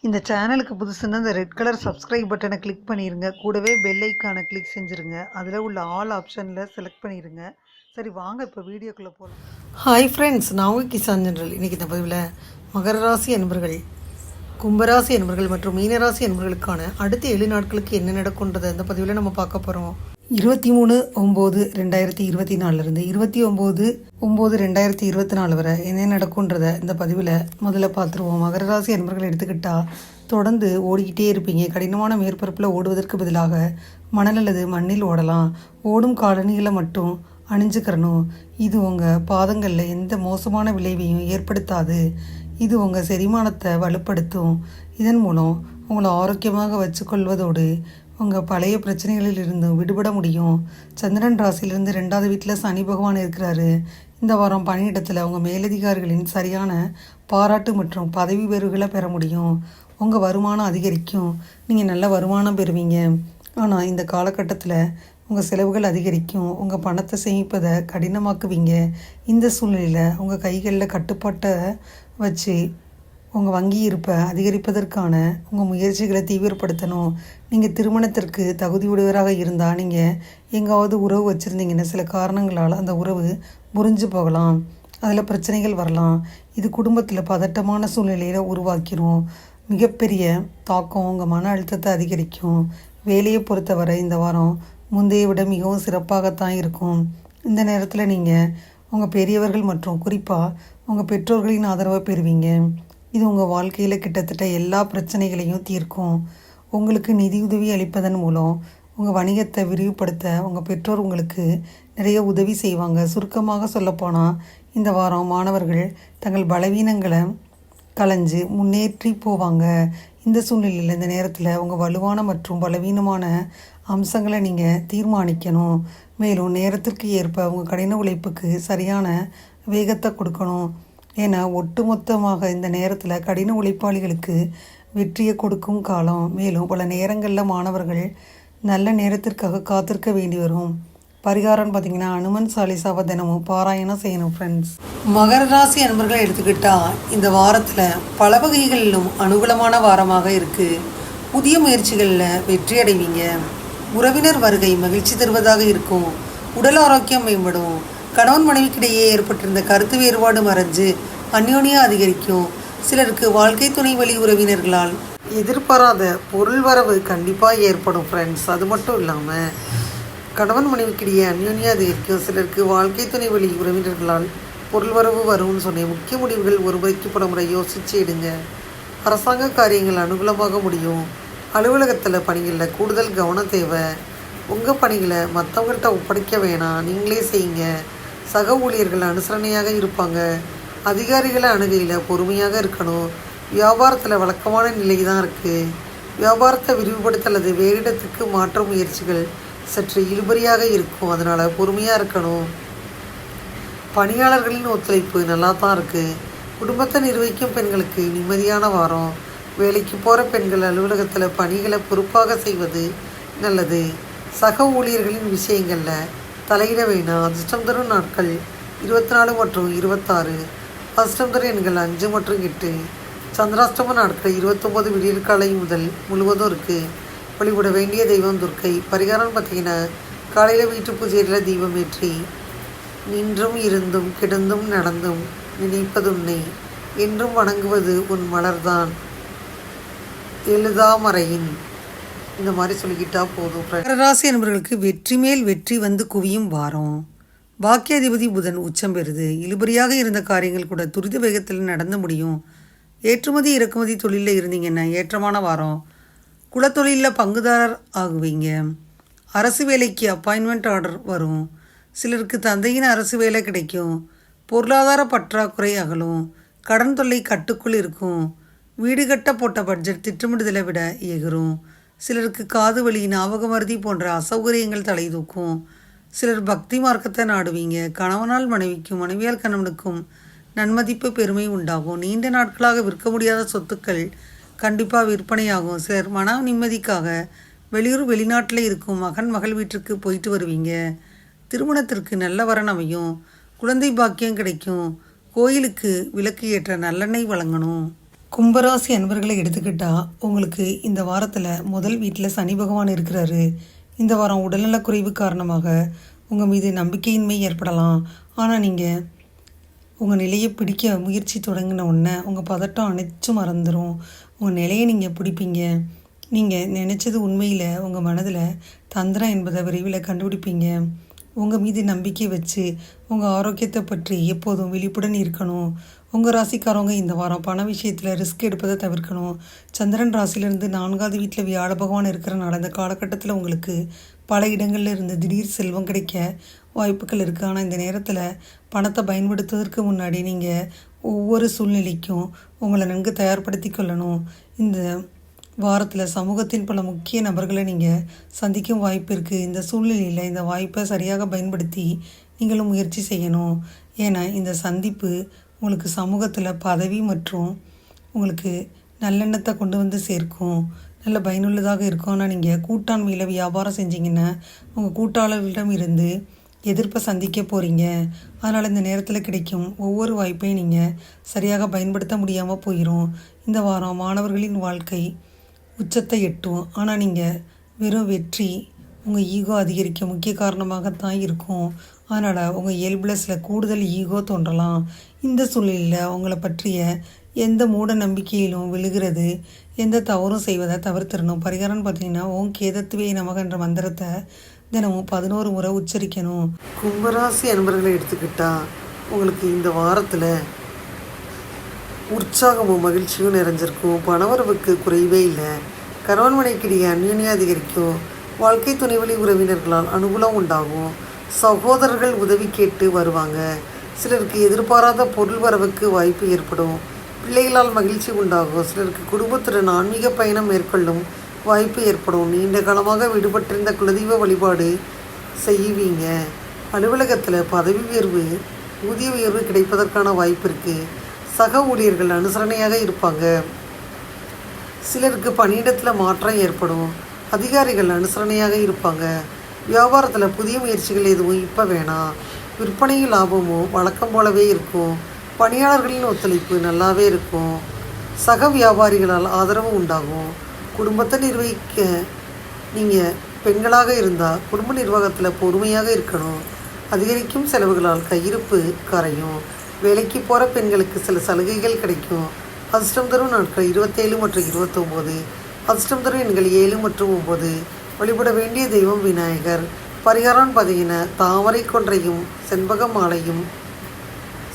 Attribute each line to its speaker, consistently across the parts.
Speaker 1: இந்த சேனலுக்கு புதுசுன்னா இந்த ரெட் கலர் சப்ஸ்கிரைப் பட்டனை கிளிக் பண்ணிடுங்க. கூடவே பெல் ஐக்கானை கிளிக் செஞ்சுருங்க. அதில் உள்ள ஆல் ஆப்ஷனில் செலக்ட் பண்ணிடுங்க. சரி வாங்க இப்போ வீடியோக்குள்ளே போகலாம். ஹாய் ஃப்ரெண்ட்ஸ், நான் உங்கள் கிசான் ஜெனரல். இன்றைக்கி இந்த பதிவில் மகர ராசி அன்பர்கள், கும்பராசி அன்பர்கள் மற்றும் மீனராசி அன்பர்களுக்கான அடுத்த 7 நாட்களுக்கு என்ன நடக்கும்ன்றதை இந்த பதிவில் நம்ம பார்க்க போகிறோம். 23/9/2024 29/9/2024 வரை என்ன நடக்கும்ன்றத இந்த பதிவில் முதல்ல பார்த்துருவோம். மகர ராசி அன்பர்கள் எடுத்துக்கிட்டால் தொடர்ந்து ஓடிக்கிட்டே இருப்பீங்க. கடினமான மேற்பரப்பில் ஓடுவதற்கு பதிலாக மணல் அல்லது மண்ணில் ஓடலாம். ஓடும் காலணிகளை மட்டும் அணிஞ்சுக்கிறணும். இது உங்கள் பாதங்களில் எந்த மோசமான விளைவையும் ஏற்படுத்தாது. இது உங்கள் செரிமானத்தை வலுப்படுத்தும். இதன் மூலம் உங்களை ஆரோக்கியமாக வச்சுக்கொள்வதோடு உங்கள் பழைய பிரச்சனைகளில் இருந்து விடுபட முடியும். சந்திரன் ராசியிலிருந்து 2வது வீட்டில் சனி பகவான் இருக்கிறாரு. இந்த வாரம் பணியிடத்தில் உங்கள் மேலதிகாரிகளின் சரியான பாராட்டு மற்றும் பதவி உயர்வுகளை பெற முடியும். உங்கள் வருமானம் அதிகரிக்கும். நீங்கள் நல்ல வருமானம் பெறுவீங்க. ஆனால் இந்த காலகட்டத்தில் உங்கள் செலவுகள் அதிகரிக்கும். உங்கள் பணத்தை சேமிப்பதை கடினமாக்குவீங்க. இந்த சூழ்நிலையில் உங்கள் கைகளில் கட்டுப்பாட்டை வச்சு உங்கள் வங்கி இருப்பை அதிகரிப்பதற்கான உங்கள் முயற்சிகளை தீவிரப்படுத்தணும். நீங்கள் திருமணத்திற்கு தகுதியுடையவராக இருந்தால் நீங்கள் எங்காவது உறவு வச்சுருந்தீங்கன்னா சில காரணங்களால் அந்த உறவு முறிஞ்சு போகலாம். அதில் பிரச்சனைகள் வரலாம். இது குடும்பத்தில் பதட்டமான சூழ்நிலையில் உருவாக்கிடும். மிகப்பெரிய தாக்கம் உங்கள் மன அழுத்தத்தை அதிகரிக்கும். வேலையை பொறுத்தவரை இந்த வாரம் முந்தைய விட மிகவும் சிறப்பாகத்தான் இருக்கும். இந்த நேரத்தில் நீங்கள் உங்கள் பெரியவர்கள் மற்றும் குறிப்பாக உங்கள் பெற்றோர்களின் ஆதரவை பெறுவீங்க. இது உங்கள் வாழ்க்கையில் கிட்டத்தட்ட எல்லா பிரச்சனைகளையும் தீர்க்கும். உங்களுக்கு நிதியுதவி அளிப்பதன் மூலம் உங்கள் வணிகத்தை விரிவுபடுத்த உங்கள் பெற்றோர் உங்களுக்கு நிறைய உதவி செய்வாங்க. சுருக்கமாக சொல்லப்போனால் இந்த வாரம் மாணவர்கள் தங்கள் பலவீனங்களை களைஞ்சு முன்னேற்றி போவாங்க. இந்த சூழ்நிலையில் இந்த நேரத்தில் உங்கள் வலுவான மற்றும் பலவீனமான அம்சங்களை நீங்கள் தீர்மானிக்கணும். மேலும் நேரத்திற்கு ஏற்ப உங்கள் கடின உழைப்புக்கு சரியான வேகத்தை கொடுக்கணும். ஏன்னா ஒட்டுமொத்தமாக இந்த நேரத்தில் கடின உழைப்பாளிகளுக்கு வெற்றியை கொடுக்கும் காலம். மேலும் பல நேரங்களில் மாணவர்கள் நல்ல நேரத்திற்காக காத்திருக்க வேண்டி வரும். பரிகாரம்னு பார்த்தீங்கன்னா அனுமன் சாலிசாவை தினமும் பாராயணம் செய்யணும். ஃப்ரெண்ட்ஸ், மகர ராசி அன்பர்கள் எடுத்துக்கிட்டால் இந்த வாரத்தில் பல வகைகளிலும் அனுகூலமான வாரமாக இருக்குது. புதிய முயற்சிகளில் வெற்றி அடைவீங்க. உறவினர் வருகை மகிழ்ச்சி தருவதாக இருக்கும். உடல் ஆரோக்கியம் மேம்படும். கணவன் மனைவிக்கிடையே ஏற்பட்டிருந்த கருத்து வேறுபாடு மறைஞ்சு அந்யோன்யம் அதிகரிக்கும். சிலருக்கு வாழ்க்கை துணை வழி உறவினர்களால் எதிர்பாராத பொருள் வரவு கண்டிப்பாக ஏற்படும். ஃப்ரெண்ட்ஸ், அது மட்டும் இல்லாமல் கணவன் மனைவிக்கிடையே அந்யோன்யம் அதிகரிக்கும். சிலருக்கு வாழ்க்கை துணை வழி உறவினர்களால் பொருள் வரவு வரும்னு சொன்னேன். முக்கிய முடிவுகள் ஒரு முறைக்கு பல முறை யோசித்து எடுங்க. அரசாங்க காரியங்கள் அனுகூலமாக முடியும். அலுவலகத்தில் பணிகளில் கூடுதல் கவனம் தேவை. உங்கள் பணிகளை மற்றவங்கள்ட்ட ஒப்படைக்க வேணாம், நீங்களே செய்யுங்க. சக ஊழியர்கள் அனுசரணையாக இருப்பாங்க. அதிகாரிகளை அணுகையில் பொறுமையாக இருக்கணும். வியாபாரத்தில் வழக்கமான நிலை தான் இருக்குது. வியாபாரத்தை விரிவுபடுத்த அல்லது வேறு இடத்துக்கு மாற்ற முயற்சிகள் சற்று இழுபறியாக இருக்கும். அதனால் பொறுமையாக இருக்கணும். பணியாளர்களின் ஒத்துழைப்பு நல்லா தான் இருக்குது. குடும்பத்தை நிர்வகிக்கும் பெண்களுக்கு நிம்மதியான வாரம். வேலைக்கு போகிற பெண்கள் அலுவலகத்தில் பணிகளை பொறுப்பாக செய்வது நல்லது. சக ஊழியர்களின் விஷயங்களில் தலையிட வேணாம். அதிர்ஷ்டம் தரும் நாட்கள் 24 மற்றும் 26. அதிர்ஷ்டம் தரும் எண்கள் 5 மற்றும் 8. சந்திராஷ்டம நாட்கள் 29 விடியற்காலை முதல் முழுவதும் இருக்குது. வழிபட வேண்டிய தெய்வம் துர்க்கை. பரிகாரம் பார்த்தீங்கன்னா காலையில் வீட்டு பூஜையில் தீபம் ஏற்றி நின்றும் இருந்தும் கிடந்தும் நடந்தும் நினைப்பதுன்னை என்றும் வணங்குவது உன் மலர்தான் எழுதாமறையின். இந்த மாதிரி சொல்லிக்கிட்டா போதும். மகர ராசி என்பவர்களுக்கு வெற்றி மேல் வெற்றி வந்து குவியும் வாரம். பாக்கியாதிபதி புதன் உச்சம் பெறுது. இழுபறியாக இருந்த காரியங்கள் கூட துரித வேகத்தில் நடந்து முடியும். ஏற்றுமதி இறக்குமதி தொழிலில் இருந்தீங்கன்னா ஏற்றமான வாரம். குலத்தொழிலில் பங்குதாரர் ஆகுவீங்க. அரசு வேலைக்கு அப்பாயின்மெண்ட் ஆர்டர் வரும். சிலருக்கு தந்தையின் அரசு வேலை கிடைக்கும். பொருளாதார பற்றாக்குறை அகலும். கடன் தொல்லை கட்டுக்குள் இருக்கும். வீடு கட்ட போட்ட பட்ஜெட் திட்டமிடுதலை விட எகிரும். சிலருக்கு காது வலி, ஞாபக மருதி போன்ற அசௌகரியங்கள் தலை தூக்கும். சிலர் பக்தி மார்க்கத்தை நாடுவீங்க. கணவனால் மனைவிக்கும் மனைவியால் கணவனுக்கும் நன்மதிப்பு பெருமை உண்டாகும். நீண்ட நாட்களாக விற்க முடியாத சொத்துக்கள் கண்டிப்பாக விற்பனையாகும். சிலர் மன நிம்மதிக்காக வெளியூர் வெளிநாட்டில் இருக்கும் மகன் மகள் வீட்டிற்கு போயிட்டு வருவீங்க. திருமணத்திற்கு நல்ல வரன் அமையும். குழந்தை பாக்கியம் கிடைக்கும். கோயிலுக்கு விளக்கு ஏற்ற நல்லெண்ணெய் வழங்கணும். கும்பராசி அன்பர்களை எடுத்துக்கிட்டால் உங்களுக்கு இந்த வாரத்தில் முதல் வீட்டில் சனி பகவான் இருக்கிறாரு. இந்த வாரம் உடல்நலக்குறைவு காரணமாக உங்கள் மீது நம்பிக்கையின்மை ஏற்படலாம். ஆனால் நீங்கள் உங்கள் நிலையை பிடிக்க முயற்சி தொடங்கின உடனே உங்கள் பதட்டம் அனைத்தும் மறந்துடும். உங்கள் நிலையை நீங்கள் பிடிப்பீங்க. நீங்கள் நினச்சது உண்மையில் உங்கள் மனதில் தந்திரம் என்பதை விரைவில் கண்டுபிடிப்பீங்க. உங்கள் மீது நம்பிக்கை வச்சு உங்கள் ஆரோக்கியத்தை பற்றி எப்போதும் விழிப்புடன் இருக்கணும். உங்கள் ராசிக்காரவங்க இந்த வாரம் பண விஷயத்தில் ரிஸ்க் எடுப்பதை தவிர்க்கணும். சந்திரன் ராசியிலிருந்து 4வது வீட்டில் வியாழ பகவான் இருக்கிறனால இந்த காலகட்டத்தில் உங்களுக்கு பல இடங்களில் இருந்து திடீர் செல்வம் கிடைக்க வாய்ப்புகள் இருக்குது. ஆனால் இந்த நேரத்தில் பணத்தை பயன்படுத்துவதற்கு முன்னாடி நீங்கள் ஒவ்வொரு சூழ்நிலைக்கும் உங்களை நன்கு தயார்படுத்தி கொள்ளணும். இந்த வாரத்தில் சமூகத்தின் பல முக்கிய நபர்களை நீங்கள் சந்திக்கும் வாய்ப்பு இருக்குது. இந்த சூழ்நிலையில் இந்த வாய்ப்பை சரியாக பயன்படுத்தி நீங்களும் முயற்சி செய்யணும். ஏன்னா இந்த சந்திப்பு உங்களுக்கு சமூகத்தில் பதவி மற்றும் உங்களுக்கு நல்லெண்ணத்தை கொண்டு வந்து சேர்க்கும். நல்ல பயனுள்ளதாக இருக்கும். ஆனால் நீங்கள் கூட்டாண்மையில் வியாபாரம் செஞ்சீங்கன்னா உங்கள் கூட்டாளர்களிடம் இருந்து எதிர்ப்பை சந்திக்க போகிறீங்க. அதனால் இந்த நேரத்தில் கிடைக்கும் ஒவ்வொரு வாய்ப்பையும் நீங்கள் சரியாக பயன்படுத்த முடியாமல் போயிடும். இந்த வாரம் மாணவர்களின் வாழ்க்கை உச்சத்தை எட்டும். ஆனால் நீங்கள் வெறும் வெற்றி உங்கள் ஈகோ அதிகரிக்க முக்கிய காரணமாகத்தான் இருக்கும். அதனால் உங்கள் இயல்பில் சில கூடுதல் ஈகோ தோன்றலாம். இந்த சூழ்நிலையில் உங்களை பற்றிய எந்த மூட நம்பிக்கையிலும் விழுகிறது, எந்த தவறும் செய்வதை தவிர்த்திடணும். பரிகாரம்னு பார்த்தீங்கன்னா கேதத்துவே நமக என்ற மந்திரத்தை தினமும் 11 முறை உச்சரிக்கணும். கும்பராசி அன்பர்களை எடுத்துக்கிட்டால் உங்களுக்கு இந்த வாரத்தில் உற்சாகமும் மகிழ்ச்சியும் நிறைஞ்சிருக்கும். பணவரவுக்கு குறைவே இல்லை. கணவன் மனைக்கிடையே அந்யோன்யம் அதிகரிக்கும். வாழ்க்கை துணைவழி உறவினர்களால் அனுகூலம் உண்டாகும். சகோதரர்கள் உதவி கேட்டு வருவாங்க. சிலருக்கு எதிர்பாராத பொருள் வரவுக்கு வாய்ப்பு ஏற்படும். பிள்ளைகளால் மகிழ்ச்சி உண்டாகும். சிலருக்கு குடும்பத்துடன் ஆன்மீக பயணம் மேற்கொள்ளும் வாய்ப்பு ஏற்படும். நீண்ட காலமாக விடுபட்டிருந்த குலதெய்வ வழிபாடு செய்வீங்க. அலுவலகத்தில் பதவி உயர்வு, ஊதிய உயர்வு கிடைப்பதற்கான வாய்ப்பு இருக்குது. சக ஊழியர்கள் அனுசரணையாக இருப்பாங்க. சிலருக்கு பணியிடத்தில் மாற்றம் ஏற்படும். அதிகாரிகள் அனுசரணையாக இருப்பாங்க. வியாபாரத்தில் புதிய முயற்சிகள் எதுவும் இப்போ வேணாம். விற்பனையும் லாபமும் வழக்கம் போலவே இருக்கும். பணியாளர்களின் ஒத்துழைப்பு நல்லாவே இருக்கும். சக வியாபாரிகளால் ஆதரவு உண்டாகும். குடும்பத்தை நிர்வகிக்க நீங்கள் பெண்களாக இருந்தால் குடும்ப நிர்வாகத்தில் பொறுமையாக இருக்கணும். அதிகரிக்கும் செலவுகளால் கையிருப்பு கரையும். வேலைக்கு போகிற பெண்களுக்கு சில சலுகைகள் கிடைக்கும். அதிர்ஷ்டம் தரும் நாட்கள் 27 மற்றும் 29. அதிர்ஷ்டம் தரும் எண்கள் 7 மற்றும் 9. வழிபட வேண்டிய தெய்வம் விநாயகர். பரிகாரம் பார்த்தீங்கன்னா தாமரை கொன்றையும் செண்பக மாலையும்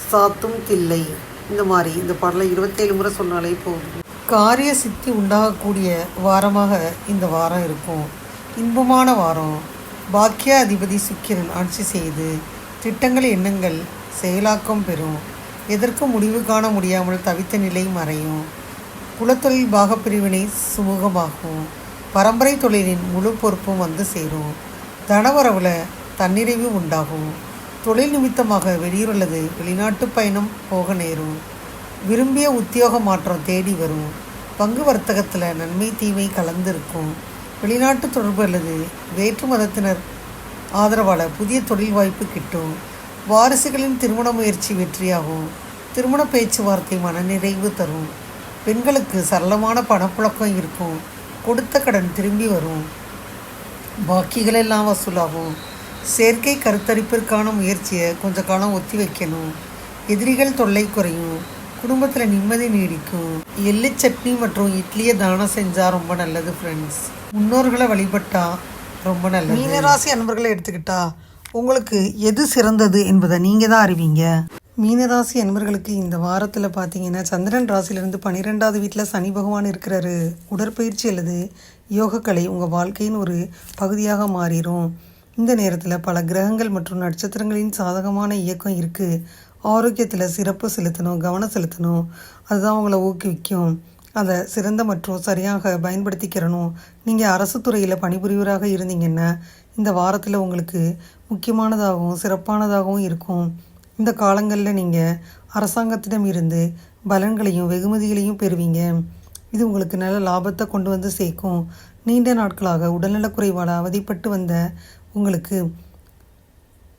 Speaker 1: சாத்தும் தில்லை. இந்த மாதிரி இந்த பாடலை 27 முறை சொன்னாலே போதும். காரிய சித்தி உண்டாகக்கூடிய வாரமாக இந்த வாரம் இருக்கும். இன்பமான வாரம். பாக்கிய அதிபதி சுக்கிரன் ஆட்சி செய்து திட்டங்கள் எண்ணங்கள் செயலாக்கம் பெறும். எதற்கும் முடிவு காண முடியாமல் தவித்த நிலை மறையும். குலத்தொழில் பாகப்பிரிவினை சுமூகமாகும். பரம்பரை தொழிலின் முழு பொறுப்பும் வந்து சேரும். தனவரவில் தன்னிறைவு உண்டாகும். தொழில் நிமித்தமாக வெளியூரல்லது வெளிநாட்டு பயணம் போக நேரும். விரும்பிய உத்தியோக மாற்றம் தேடி வரும். பங்கு வர்த்தகத்தில் நன்மை தீமை கலந்திருக்கும். வெளிநாட்டு தொடர்பு அல்லது வேற்று மதத்தினர் ஆதரவால் புதிய தொழில் வாய்ப்பு கிட்டும். வாரிசுகளின் திருமண முயற்சி வெற்றியாகும். திருமண பேச்சுவார்த்தை மனநிறைவு தரும். பெண்களுக்கு சரளமான பணப்புழக்கம் இருக்கும். கொடுத்த கடன் திரும்பி வரும். பாக்கிகள் எல்லாம் வசூலாகும். செயற்கை கருத்தரிப்பிற்கான முயற்சியை கொஞ்ச காலம் ஒத்தி வைக்கணும். எதிரிகள் தொல்லை குறையும். குடும்பத்தில் நிம்மதி நீடிக்கும். எள்ளு சட்னி மற்றும் இட்லியை தானம் செஞ்சால் ரொம்ப நல்லது ஃப்ரெண்ட்ஸ். முன்னோர்களை வழிபட்டால் ரொம்ப நல்லது. மீனராசி அன்பர்களை எடுத்துக்கிட்டா உங்களுக்கு எது சிறந்தது என்பதை நீங்கள் தான் அறிவீங்க. மீனராசி அன்பர்களுக்கு இந்த வாரத்தில் பார்த்தீங்கன்னா சந்திரன் ராசியிலிருந்து 12வது வீட்டில் சனி பகவான் இருக்கிறாரு. உடற்பயிற்சி அல்லது யோகக்கலை உங்கள் வாழ்க்கையின் ஒரு பகுதியாக மாறிடும். இந்த நேரத்தில் பல கிரகங்கள் மற்றும் நட்சத்திரங்களின் சாதகமான இயக்கம் இருக்குது. ஆரோக்கியத்தில் சிறப்பு செலுத்தணும், கவனம் செலுத்தணும். அதுதான் உங்களை ஊக்குவிக்கும். அதை சிறந்த மற்றும் சரியாக பயன்படுத்திக்கிறணும். நீங்கள் அரசு துறையில் பணிபுரிவராக இருந்தீங்கன்னா இந்த வாரத்தில் உங்களுக்கு முக்கியமானதாகவும் சிறப்பானதாகவும் இருக்கும். இந்த காலங்களில் நீங்கள் அரசாங்கத்திடம் இருந்து பலன்களையும் வெகுமதிகளையும் பெறுவீங்க. இது உங்களுக்கு நல்ல லாபத்தை கொண்டு வந்து சேர்க்கும். நீண்ட நாட்களாக உடல்நலக்குறைவால் அவதிப்பட்டு வந்த உங்களுக்கு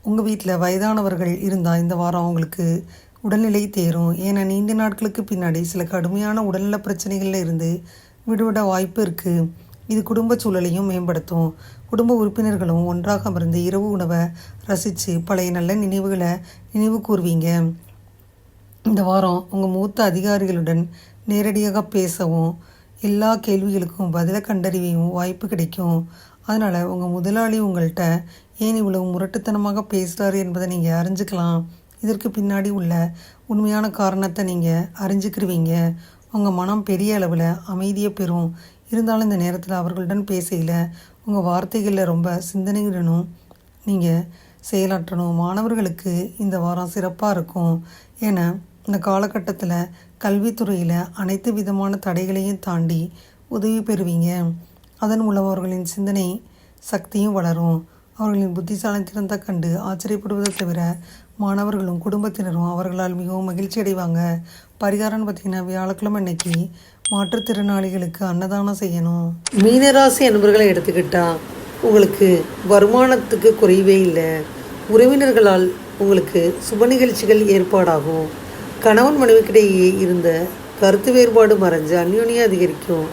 Speaker 1: உங்கள் வீட்டில் வயதானவர்கள் இருந்தால் இந்த வாரம் அவங்களுக்கு உடல்நிலை தேரும். ஏன்னா நீண்ட நாட்களுக்கு பின்னாடி சில கடுமையான உடல்நல பிரச்சனைகளில் இருந்து விடுபட வாய்ப்பு இருக்குது. இது குடும்ப சூழலையும் மேம்படுத்தும். குடும்ப உறுப்பினர்களும் ஒன்றாக அமர்ந்து இரவு உணவை ரசித்து பழைய நல்ல நினைவுகளை நினைவு கூர்வீங்க. இந்த வாரம் உங்கள் மூத்த அதிகாரிகளுடன் நேரடியாக பேசவும் எல்லா கேள்விகளுக்கும் பதிலை கண்டறியவும் வாய்ப்பு கிடைக்கும். அதனால் உங்கள் முதலாளி உங்கள்கிட்ட ஏன் இவ்வளவு முரட்டுத்தனமாக பேசுகிறாரு என்பதை நீங்கள் அறிஞ்சுக்கலாம். இதற்கு பின்னாடி உள்ள உண்மையான காரணத்தை நீங்கள் அறிஞ்சுக்கிருவீங்க. உங்கள் மனம் பெரிய அளவில் அமைதியை பெறும். இருந்தாலும் இந்த நேரத்தில் அவர்களுடன் பேசையில் உங்கள் வார்த்தைகளில் ரொம்ப சிந்தனையுடனும் நீங்கள் செயலாற்றணும். மாணவர்களுக்கு இந்த வாரம் சிறப்பாக இருக்கும். ஏன்னா இந்த காலகட்டத்தில் கல்வித்துறையில் அனைத்து விதமான தடைகளையும் தாண்டி உதவி பெறுவீங்க. அதன் மூலம் அவர்களின் சிந்தனை சக்தியும் வளரும். அவர்களின் புத்திசாலித்தனத்தை கண்டு ஆச்சரியப்படுவதை தவிர மாணவர்களும் குடும்பத்தினரும் அவர்களால் மிகவும் மகிழ்ச்சி அடைவாங்க. பரிகாரம்னு பார்த்திங்கன்னா வியாழக்கிழமை அன்னைக்கு மாற்றுத்திறனாளிகளுக்கு அன்னதானம் செய்யணும். மீனராசி அன்பர்களை எடுத்துக்கிட்டால் உங்களுக்கு வருமானத்துக்கு குறைவே இல்லை. உறவினர்களால் உங்களுக்கு சுப நிகழ்ச்சிகள் ஏற்பாடாகும். கணவன் மனைவிக்கிடையே இருந்த கருத்து வேறுபாடு மறைஞ்சு அந்யோன்யம் அதிகரிக்கும்.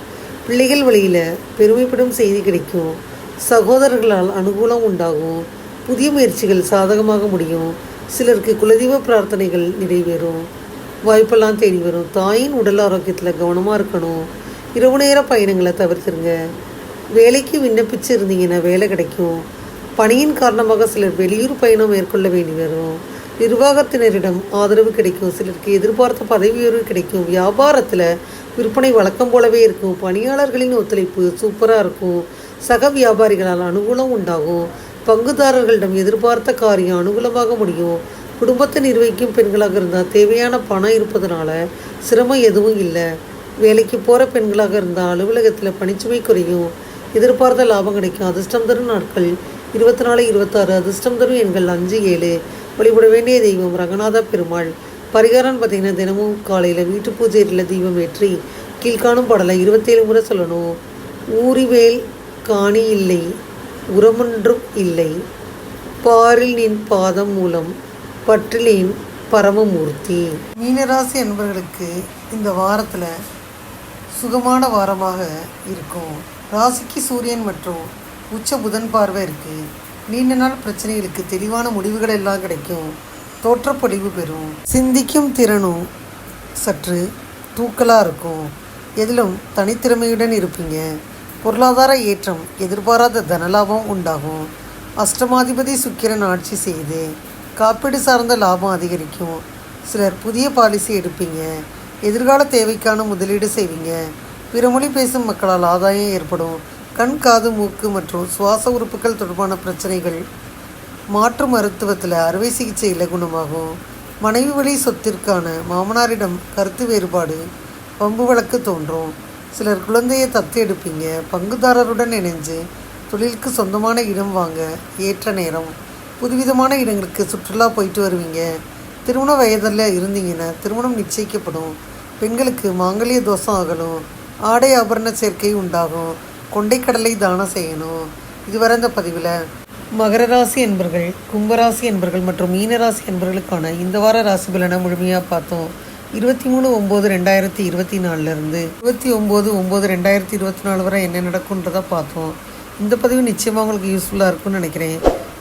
Speaker 1: பிள்ளைகள் வழியில் பெருமைப்படும் செய்தி கிடைக்கும். சகோதரர்களால் அனுகூலம் உண்டாகும். புதிய முயற்சிகள் சாதகமாக முடியும். சிலருக்கு குலதெய்வ பிரார்த்தனைகள் நிறைவேறும். வாய்ப்பெல்லாம் தேடி வரும். தாயின் உடல் ஆரோக்கியத்தில் கவனமாக இருக்கணும். இரவு நேர பயணங்களை தவிர்த்துருங்க. வேலைக்கு விண்ணப்பிச்சு இருந்தீங்கன்னா வேலை கிடைக்கும். பணியின் காரணமாக சிலர் வெளியூர் பயணம் மேற்கொள்ள வேண்டி வரும். நிர்வாகத்தினரிடம் ஆதரவு கிடைக்கும். சிலருக்கு எதிர்பார்த்த பதவி உயர்வு கிடைக்கும். வியாபாரத்தில் விற்பனை வழக்கம் போலவே இருக்கும். பணியாளர்களின் ஒத்துழைப்பு சூப்பராக இருக்கும். சக வியாபாரிகளால் அனுகூலம் உண்டாகும். பங்குதாரர்களிடம் எதிர்பார்த்த காரியம் அனுகூலமாக முடியும். குடும்பத்தை நிர்வகிக்கும் பெண்களாக இருந்தால் தேவையான பணம் இருப்பதனால சிரமம் எதுவும் இல்லை. வேலைக்கு போகிற பெண்களாக இருந்தால் அலுவலகத்தில் பணிச்சுமை குறையும். எதிர்பார்த்த லாபம் கிடைக்கும். அதிர்ஷ்டம் தரும் நாட்கள் 24, 26. அதிர்ஷ்டம் தரும் எண்கள் 5, 7. வழிபட வேண்டிய தெய்வம் ரங்கநாத பெருமாள். பரிகாரம்னு பார்த்திங்கன்னா தினமும் காலையில் வீட்டு பூஜையில் தீபம் ஏற்றி கீழ்காணும் பாடலை 27 முறை சொல்லணும். ஊரிவேல் காணி இல்லை உரமொன்றும் இல்லை, பாரில் நின் பாதம் மூலம் பற்றிலேன் பரமமூர்த்தி. மீனராசி என்பவர்களுக்கு இந்த வாரத்தில் சுகமான வாரமாக இருக்கும். ராசிக்கு சூரியன் மற்றும் உச்ச புதன் பார்வை இருக்குது. நீண்ட நாள் பிரச்சனைகளுக்கு தெளிவான முடிவுகள் எல்லாம் கிடைக்கும். தோற்றப்பொழிவு பெறும். சிந்திக்கும் திறனும் சற்று தூக்கலாக இருக்கும். எதிலும் தனித்திறமையுடன் இருப்பீங்க. பொருளாதார ஏற்றம், எதிர்பாராத தனலாபம் உண்டாகும். அஷ்டமாதிபதி சுக்கிரன் ஆட்சி செய்து காப்பீடு சார்ந்த லாபம் அதிகரிக்கும். சிலர் புதிய பாலிசி எடுப்பீங்க. எதிர்கால தேவைக்கான முதலீடு செய்வீங்க. பிற மொழி பேசும் மக்களால் ஆதாயம் ஏற்படும். கண், காது, மூக்கு மற்றும் சுவாச உறுப்புகள் தொடர்பான பிரச்சனைகள் மாற்று மருத்துவத்தில் அறுவை சிகிச்சையில் குணமாகும். மனைவி வழி சொத்திற்கான மாமனாரிடம் கருத்து வேறுபாடு, வம்பு வழக்கு தோன்றும். சிலர் குழந்தையை தத்து எடுப்பீங்க. பங்குதாரருடன் இணைஞ்சு தொழிலுக்கு சொந்தமான இடம் வாங்க ஏற்ற நேரம். புதுவிதமான இடங்களுக்கு சுற்றுலா போயிட்டு வருவீங்க. திருமண வயதில் இருந்தீங்கன்னா திருமணம் நிச்சயிக்கப்படும். பெண்களுக்கு மாங்கல்ய தோஷம் ஆகணும். ஆடை ஆபரண சேர்க்கை உண்டாகும். கொண்டைக்கடலை தானம் செய்யணும். இதுவரை இந்த பதிவில் மகர ராசி என்பர்கள், கும்பராசி என்பர்கள் மற்றும் மீனராசி என்பர்களுக்கான இந்த வார ராசி பலனை முழுமையாக பார்த்தோம். 23/9/2024 29/9/2024 வரை என்ன நடக்குன்றதை பார்த்தோம். இந்த பதிவு நிச்சயமாக உங்களுக்கு யூஸ்ஃபுல்லாக இருக்கும்னு நினைக்கிறேன்.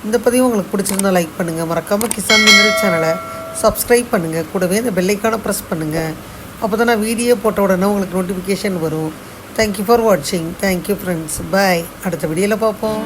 Speaker 1: இந்த பதிவு உங்களுக்கு பிடிச்சிருந்தா லைக் பண்ணுங்கள். மறக்காமல் கிசான் மின்னல் சேனலை சப்ஸ்கிரைப் பண்ணுங்கள். கூடவே இந்த பெல்லைக்கான ப்ரெஸ் பண்ணுங்கள். அப்போ தான் நான் வீடியோ போட்ட உடனே உங்களுக்கு நோட்டிஃபிகேஷன் வரும். தேங்க்யூ ஃபார் வாட்சிங். Thank you friends. பாய். அடுத்த வீடியோவில் பார்ப்போம்.